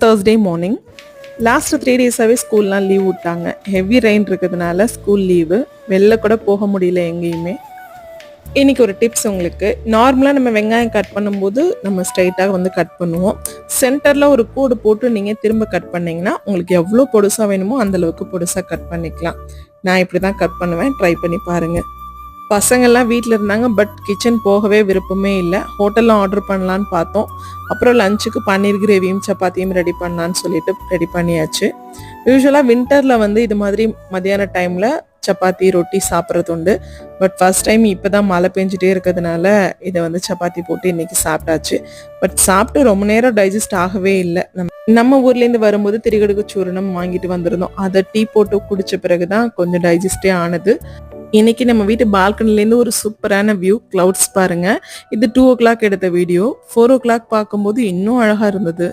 Thursday morning. Last 3 டேஸாகவே ஸ்கூல்லாம் leave விட்டாங்க. Heavy rain இருக்கிறதுனால ஸ்கூல் லீவு. வெளில கூட போக முடியல எங்கேயுமே. இன்றைக்கி ஒரு டிப்ஸ் உங்களுக்கு. நார்மலாக நம்ம வெங்காயம் கட் பண்ணும்போது நம்ம ஸ்ட்ரைட்டாக வந்து கட் பண்ணுவோம். சென்டரில் ஒரு கோடு போட்டு நீங்கள் திரும்ப கட் பண்ணிங்கன்னா உங்களுக்கு எவ்வளோ பொடுசாக வேணுமோ அந்தளவுக்கு பொடுசாக கட் பண்ணிக்கலாம். நான் இப்படி தான் கட் பண்ணுவேன். ட்ரை பண்ணி பாருங்கள். பசங்கள்லாம் வீட்டில் இருந்தாங்க, பட் கிச்சன் போகவே விருப்பமே இல்லை. ஹோட்டலில் ஆர்டர் பண்ணலான்னு பார்த்தோம். அப்புறம் லஞ்சுக்கு பன்னீர் கிரேவியும் சப்பாத்தியும் ரெடி பண்ணலான்னு சொல்லிட்டு ரெடி பண்ணியாச்சு. யூஸ்வலாக வின்டரில் வந்து இது மாதிரி மதியான டைமில் சப்பாத்தி ரொட்டி சாப்பிட்றது உண்டு. பட் ஃபர்ஸ்ட் டைம் இப்போ தான் மழை பெஞ்சிட்டே இருக்கிறதுனால இதை வந்து சப்பாத்தி போட்டு இன்றைக்கி சாப்பிட்டாச்சு. பட் சாப்பிட்டு ரொம்ப நேரம் டைஜஸ்ட் ஆகவே இல்லை. நம்ம ஊர்லேருந்து வரும்போது திரிகடுக்கு சூரணம் வாங்கிட்டு வந்திருந்தோம். அதை டீ போட்டு குடித்த பிறகு தான் கொஞ்சம் டைஜஸ்டே ஆனது. இன்னைக்கு நம்ம வீட்டு பால்கனிலேருந்து ஒரு சூப்பரான வியூ, கிளவுட்ஸ் பாருங்க. இது 2 o'clock எடுத்த வீடியோ. 4 o'clock பார்க்கும்போது இன்னும் அழகா இருந்தது.